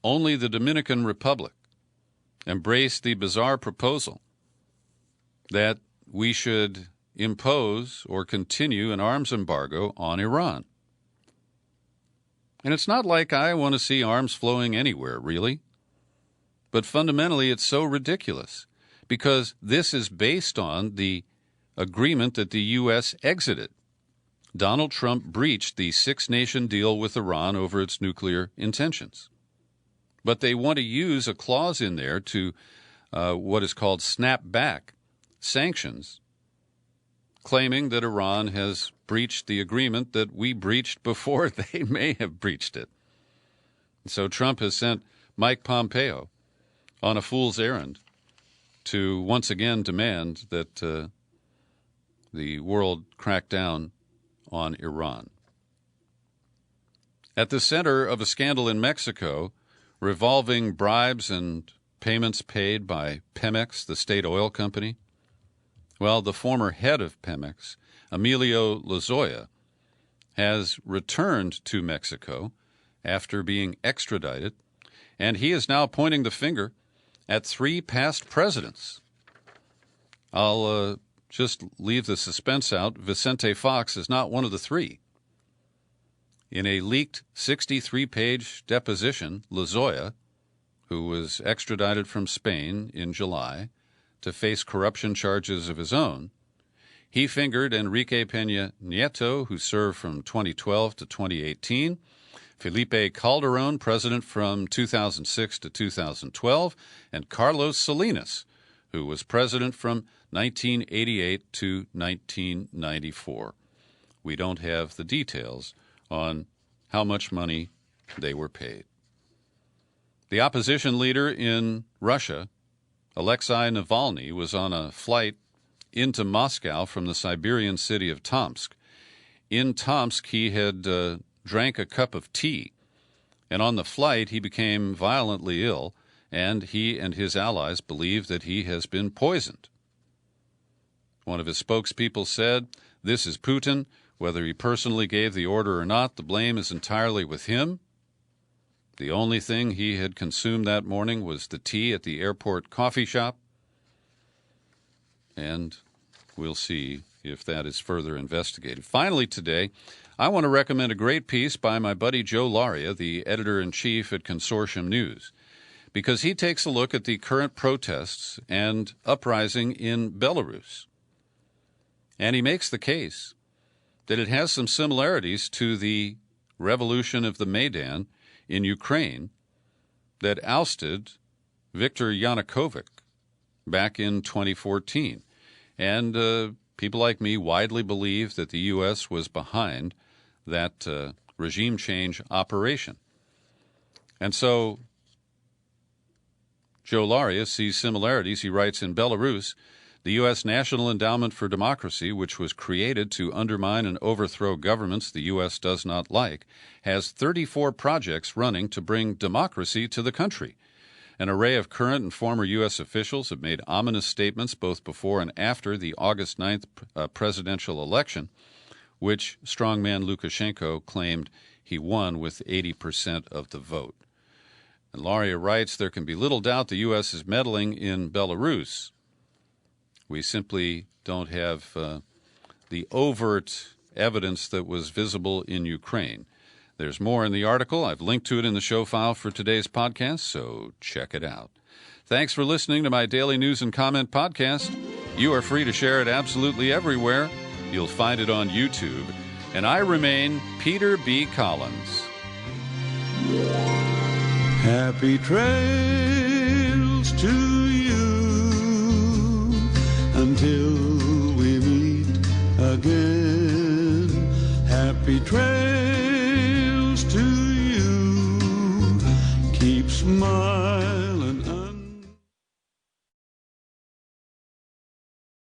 Only the Dominican Republic embraced the bizarre proposal that we should impose or continue an arms embargo on Iran. And it's not like I want to see arms flowing anywhere, really. But fundamentally, it's so ridiculous because this is based on the agreement that the U.S. exited. Donald Trump breached the 6-nation deal with Iran over its nuclear intentions. But they want to use a clause in there to what is called snap back sanctions, claiming that Iran has breached the agreement that we breached before they may have breached it. So Trump has sent Mike Pompeo on a fool's errand to once again demand that the world crack down on Iran. At the center of a scandal in Mexico revolving bribes and payments paid by Pemex, the state oil company, well, the former head of Pemex, Emilio Lozoya, has returned to Mexico after being extradited, and he is now pointing the finger at 3 past presidents. I'll just leave the suspense out. Vicente Fox is not one of the 3. In a leaked 63-page deposition, Lozoya, who was extradited from Spain in July to face corruption charges of his own, he fingered Enrique Peña Nieto, who served from 2012 to 2018, Felipe Calderón, president from 2006 to 2012, and Carlos Salinas, who was president from 1988 to 1994. We don't have the details on how much money they were paid. The opposition leader in Russia, Alexei Navalny, was on a flight into Moscow from the Siberian city of Tomsk. In Tomsk, he had drank a cup of tea, and on the flight he became violently ill, and he and his allies believe that he has been poisoned. One of his spokespeople said, "This is Putin. Whether he personally gave the order or not, the blame is entirely with him. The only thing he had consumed that morning was the tea at the airport coffee shop." And we'll see if that is further investigated. Finally today, I want to recommend a great piece by my buddy Joe Laria, the editor-in-chief at Consortium News, because he takes a look at the current protests and uprising in Belarus. And he makes the case that it has some similarities to the revolution of the Maidan in Ukraine that ousted Viktor Yanukovych back in 2014. And people like me widely believe that the U.S. was behind that regime change operation. And so Joe Laria sees similarities. He writes, in Belarus, the U.S. National Endowment for Democracy, which was created to undermine and overthrow governments the U.S. does not like, has 34 projects running to bring democracy to the country. An array of current and former U.S. officials have made ominous statements both before and after the August 9th presidential election, which strongman Lukashenko claimed he won with 80% of the vote. And Laria writes, there can be little doubt the U.S. is meddling in Belarus. We simply don't have the overt evidence that was visible in Ukraine. There's more in the article. I've linked to it in the show file for today's podcast, so check it out. Thanks for listening to my daily news and comment podcast. You are free to share it absolutely everywhere. You'll find it on YouTube. And I remain Peter B. Collins. Happy trails to you until we meet again. Happy trails to you. Keep smiling.